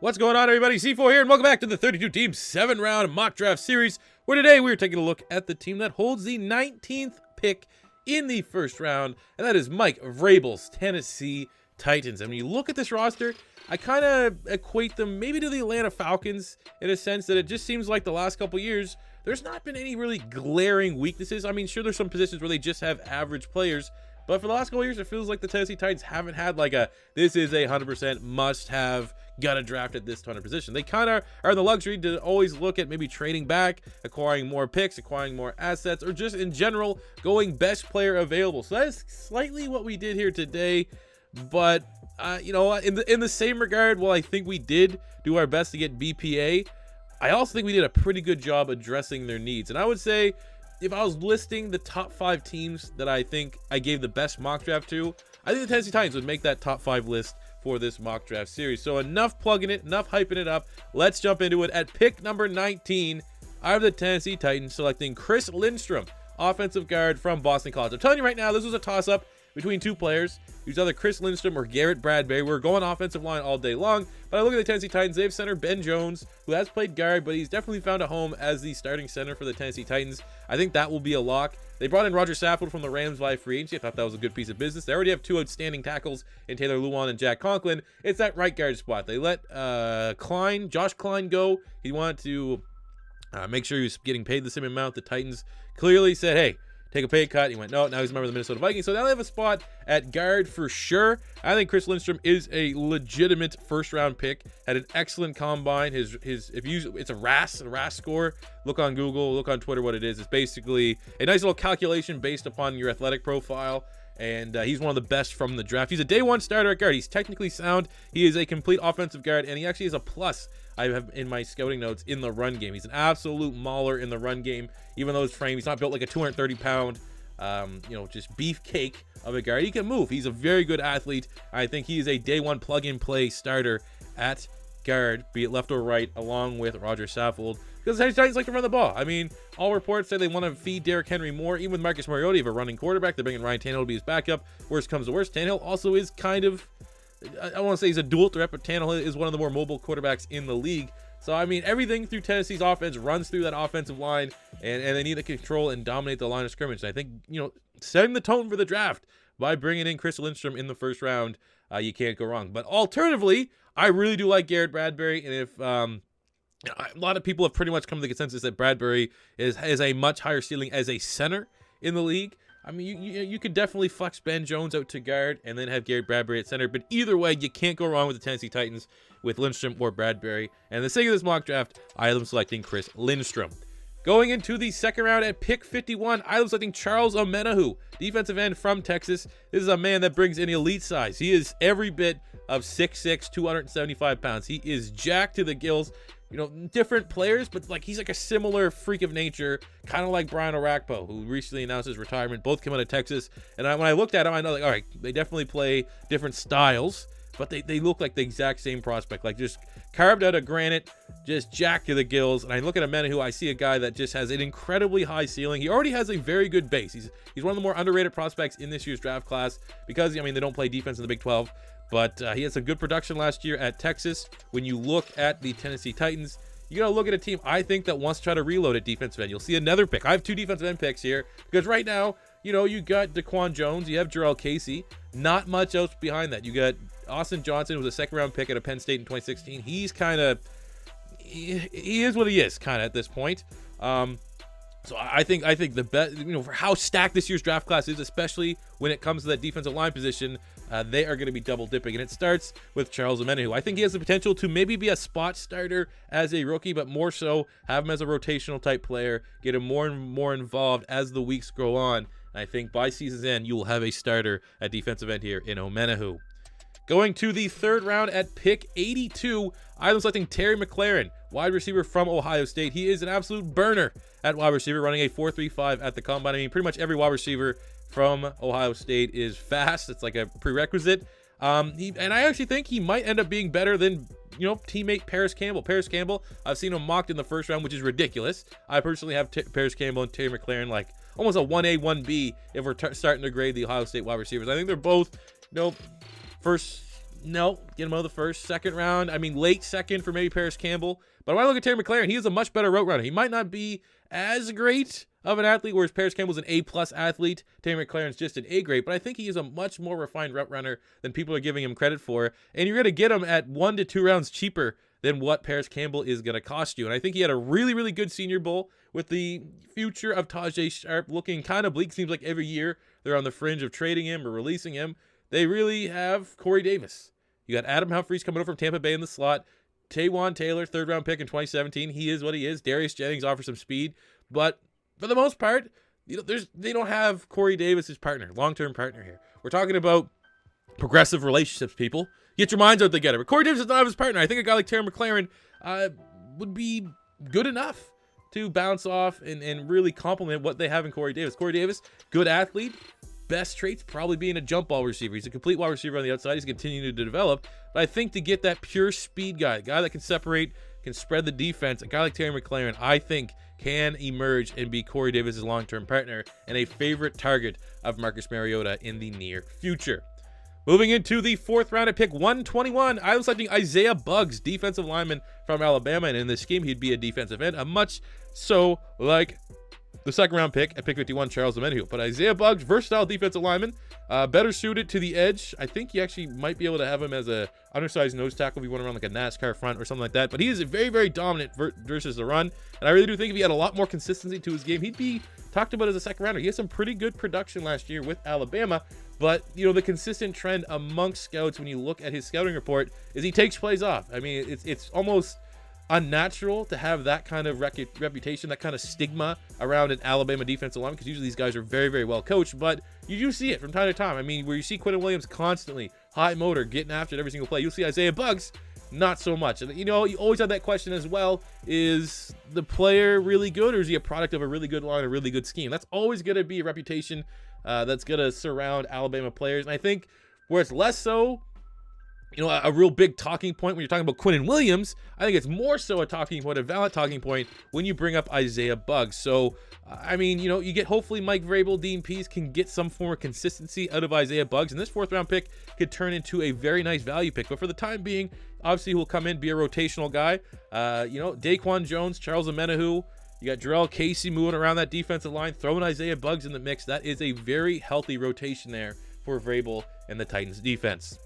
What's going on, everybody? C4 here, and welcome back to the 32-team 7-round mock draft series, where today we're taking a look at the team that holds the 19th pick in the first round, and that is Mike Vrabel's Tennessee Titans. And when you look at this roster, I kind of equate them maybe to the Atlanta Falcons in a sense that it just seems like the last couple years, there's not been any really glaring weaknesses. I mean, sure, there's some positions where they just have average players, but for the last couple years, it feels like the Tennessee Titans haven't had like this is a 100% must-have, gotta draft at this ton of position. They kind of are in the luxury to always look at maybe trading back, acquiring more picks, acquiring more assets, or just in general going best player available. So that is slightly what we did here today. But you know, in the same regard, while I think we did do our best to get BPA, I also think we did a pretty good job addressing their needs. And I would say, if I was listing the top 5 teams that I think I gave the best mock draft to, I think the Tennessee Titans would make that top 5 list for this mock draft series. So enough plugging it, enough hyping it up. Let's jump into it. At pick number 19, I have the Tennessee Titans selecting Chris Lindstrom, offensive guard from Boston College. I'm telling you right now, this was a toss-up between two players. It was either Chris Lindstrom or Garrett Bradbury. We're going offensive line all day long, but I look at the Tennessee Titans. They have center Ben Jones, who has played guard, but he's definitely found a home as the starting center for the Tennessee Titans. I think that will be a lock. They brought in Roger Saffold from the Rams via free agency. I thought that was a good piece of business. They already have 2 outstanding tackles in Taylor Lewan and Jack Conklin. It's that right guard spot. They let Josh Klein go. He wanted to make sure he was getting paid the same amount. The Titans clearly said, hey, take a pay cut. He went, no, now he's a member of the Minnesota Vikings. So now they have a spot at guard for sure. I think Chris Lindstrom is a legitimate first-round pick. Had an excellent combine. It's a RAS score. Look on Google, look on Twitter what it is. It's basically a nice little calculation based upon your athletic profile. And he's one of the best from the draft. He's a day one starter at guard. He's technically sound. He is a complete offensive guard, and he actually is a plus. I have in my scouting notes in the run game. He's an absolute mauler in the run game, even though his frame, he's not built like a 230-pound, just beefcake of a guard. He can move. He's a very good athlete. I think he is a day one plug-and-play starter at guard, be it left or right, along with Roger Saffold, because the Titans like to run the ball. I mean, all reports say they want to feed Derrick Henry more. Even with Marcus Mariota, of a running quarterback, they're bringing Ryan Tannehill to be his backup. Worst comes to worst, Tannehill also is kind of, I want to say he's a dual threat, but Tannehill is one of the more mobile quarterbacks in the league. So, I mean, everything through Tennessee's offense runs through that offensive line, and they need to control and dominate the line of scrimmage. And I think, setting the tone for the draft by bringing in Chris Lindstrom in the first round, you can't go wrong. But alternatively, I really do like Garrett Bradbury, and if a lot of people have pretty much come to the consensus that Bradbury has a much higher ceiling as a center in the league. I mean, you could definitely flex Ben Jones out to guard and then have Garrett Bradbury at center. But either way, you can't go wrong with the Tennessee Titans with Lindstrom or Bradbury. And the sake of this mock draft, I am selecting Chris Lindstrom. Going into the second round at pick 51, I am selecting Charles OMENIHU, defensive end from Texas. This is a man that brings an elite size. He is every bit of 6'6", 275 pounds. He is jacked to the gills. Different players, but he's like a similar freak of nature, kind of like Brian Orakpo, who recently announced his retirement. Both came out of Texas, and when I looked at him, I know, all right, they definitely play different styles, but they look like the exact same prospect, just carved out of granite, just jacked to the gills. And I look at OMENIHU, I see a guy that just has an incredibly high ceiling. He already has a very good base. He's one of the more underrated prospects in this year's draft class because, they don't play defense in the Big 12. But he had some good production last year at Texas. When you look at the Tennessee Titans, you got to look at a team, I think, that wants to try to reload at defensive end. You'll see another pick. I have 2 defensive end picks here because right now, you got Daquan Jones, you have Jarrell Casey. Not much else behind that. You got Austin Johnson, who was a 2nd-round pick out of Penn State in 2016. He's kind of, he is what he is kind of at this point. So I think the best, for how stacked this year's draft class is, especially when it comes to that defensive line position, they are going to be double dipping. And it starts with Charles OMENIHU. I think he has the potential to maybe be a spot starter as a rookie, but more so have him as a rotational type player, get him more and more involved as the weeks go on. And I think by season's end, you will have a starter at defensive end here in OMENIHU. Going to the third round at pick 82, I'm selecting Terry McLaurin, wide receiver from Ohio State. He is an absolute burner at wide receiver, running a 4.35 at the combine. I mean, pretty much every wide receiver from Ohio State is fast. It's like a prerequisite. And I actually think he might end up being better than, teammate Paris Campbell. Paris Campbell, I've seen him mocked in the first round, which is ridiculous. I personally have Paris Campbell and Terry McLaurin like almost a 1A, 1B if we're starting to grade the Ohio State wide receivers. I think they're both, first No, get him out of the first, second round. I mean, late second for maybe Paris Campbell. But when I look at Terry McLaurin, he is a much better route runner. He might not be as great of an athlete, whereas Paris Campbell's an A-plus athlete. Terry McLaurin's just an A grade, but I think he is a much more refined route runner than people are giving him credit for. And you're going to get him at 1 to 2 rounds cheaper than what Paris Campbell is going to cost you. And I think he had a really, really good Senior Bowl, with the future of Tajay Sharp looking kind of bleak. Seems like every year they're on the fringe of trading him or releasing him. They really have Corey Davis. You got Adam Humphries coming over from Tampa Bay in the slot. Taywan Taylor, 3rd round pick in 2017. He is what he is. Darius Jennings offers some speed. But for the most part, they don't have Corey Davis' partner, long-term partner here. We're talking about progressive relationships, people. Get your minds out together. But Corey Davis is not his partner. I think a guy like Terry McLaurin would be good enough to bounce off and really complement what they have in Corey Davis. Corey Davis, good athlete. Best traits probably being a jump ball receiver. He's a complete wide receiver on the outside. He's continuing to develop. But I think to get that pure speed guy, a guy that can separate, can spread the defense, a guy like Terry McLaurin, I think can emerge and be Corey Davis' long-term partner and a favorite target of Marcus Mariota in the near future. Moving into the 4th round at pick 121, I was selecting Isaiah Buggs, defensive lineman from Alabama, and in this scheme, he'd be a defensive end, a much so like the 2nd round pick at pick 51, Charles OMENIHU. But Isaiah Buggs, versatile defensive lineman, better suited to the edge. I think you actually might be able to have him as a undersized nose tackle if you want to run like a NASCAR front or something like that. But he is a very, very dominant versus the run. And I really do think if he had a lot more consistency to his game, he'd be talked about as a 2nd rounder. He had some pretty good production last year with Alabama. But, the consistent trend amongst scouts when you look at his scouting report is he takes plays off. I mean, it's almost unnatural to have that kind of reputation, that kind of stigma around an Alabama defensive line, because usually these guys are very, very well coached, but you do see it from time to time. I mean, where you see Quentin Williams constantly high motor, getting after it every single play, you'll see Isaiah Buggs not so much. And you always have that question as well, is the player really good, or is he a product of a really good line, a really good scheme? That's always going to be a reputation that's going to surround Alabama players. And I think where it's less so, a real big talking point when you're talking about Quentin Williams, I think it's more so a talking point, a valid talking point, when you bring up Isaiah Buggs. So, I mean, you get hopefully Mike Vrabel, Dean Pease can get some form of consistency out of Isaiah Buggs, and this 4th round pick could turn into a very nice value pick. But for the time being, obviously, he will come in, be a rotational guy. Daquan Jones, Charles OMENIHU, you got Jarrell Casey moving around that defensive line, throwing Isaiah Buggs in the mix. That is a very healthy rotation there for Vrabel and the Titans defense.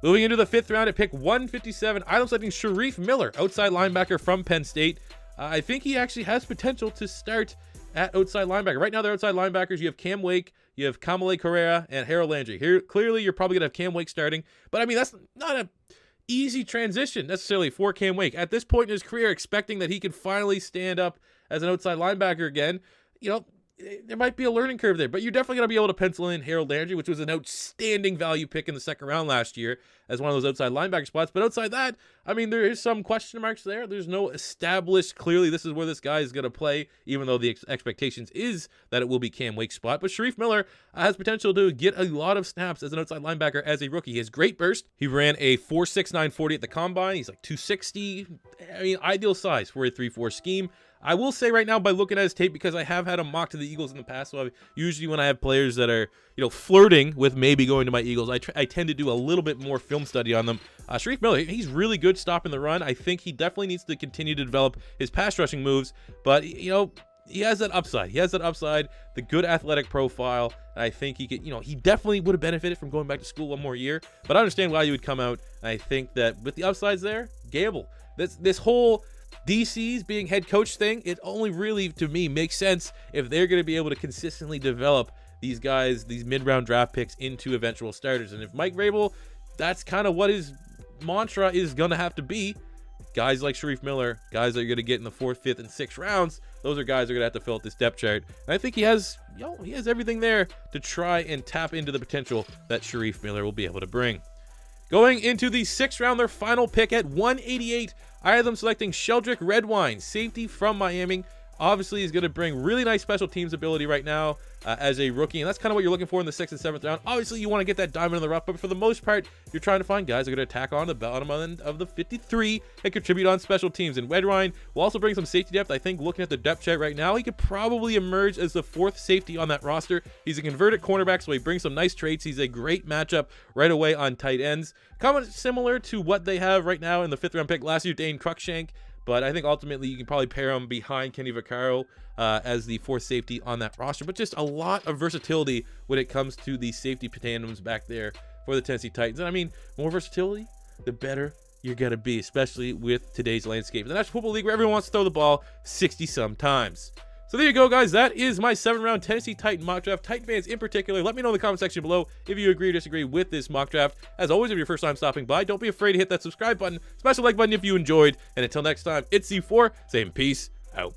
Moving into the 5th round at pick 157, I'm selecting SHAREEF Miller, outside linebacker from Penn State. I think he actually has potential to start at outside linebacker. Right now, they're outside linebackers. You have Cam Wake, you have Kamale Correa, and Harold Landry. Here, clearly, you're probably going to have Cam Wake starting. But, I mean, that's not an easy transition necessarily for Cam Wake. At this point in his career, expecting that he could finally stand up as an outside linebacker again, there might be a learning curve there, but you're definitely going to be able to pencil in Harold Landry, which was an outstanding value pick in the 2nd round last year as one of those outside linebacker spots. But outside that, I mean, there is some question marks there. There's no established, clearly this is where this guy is going to play, even though the expectations is that it will be Cam Wake's spot. But SHAREEF Miller has potential to get a lot of snaps as an outside linebacker as a rookie. He has great burst. He ran a 4.69 40 at the combine. He's like 260. I mean, ideal size for a 3-4 scheme. I will say right now, by looking at his tape, because I have had him mocked to the Eagles in the past, so usually when I have players that are, flirting with maybe going to my Eagles, I tend to do a little bit more film study on them. SHAREEF Miller, he's really good stopping the run. I think he definitely needs to continue to develop his pass rushing moves, but, he has that upside. He has that upside, the good athletic profile, and I think he could, he definitely would have benefited from going back to school one more year, but I understand why you would come out, and I think that with the upsides there, gamble. This whole DC's being head coach thing, it only really, to me, makes sense if they're going to be able to consistently develop these guys, these mid-round draft picks, into eventual starters. And if Mike Vrabel, that's kind of what his mantra is going to have to be. Guys like SHAREEF Miller, guys that you're going to get in the 4th, 5th, and 6th rounds, those are guys that are going to have to fill out this depth chart. And I think he has everything there to try and tap into the potential that SHAREEF Miller will be able to bring. Going into the 6th round, their final pick at 188, I have them selecting SHELDRICK REDWINE, safety from Miami. Obviously, he's going to bring really nice special teams ability right now as a rookie, and that's kind of what you're looking for in the 6th and 7th round. Obviously, you want to get that diamond in the rough, but for the most part, you're trying to find guys that are going to attack on the bottom end of the 53 and contribute on special teams. And REDWINE will also bring some safety depth. I think looking at the depth chart right now, he could probably emerge as the 4th safety on that roster. He's a converted cornerback, so he brings some nice traits. He's a great matchup right away on tight ends. Kind of similar to what they have right now in the 5th round pick last year, Dane Cruikshank. But I think ultimately you can probably pair him behind Kenny Vaccaro as the 4th safety on that roster. But just a lot of versatility when it comes to the safety tandems back there for the Tennessee Titans. And I mean, more versatility, the better you're going to be, especially with today's landscape. In the National Football League, where everyone wants to throw the ball 60-some times. So there you go, guys. That is my 7th-round Tennessee Titan mock draft. Titan fans in particular, let me know in the comment section below if you agree or disagree with this mock draft. As always, if you're first time stopping by, don't be afraid to hit that subscribe button, smash the like button if you enjoyed. And until next time, it's C4 saying peace out.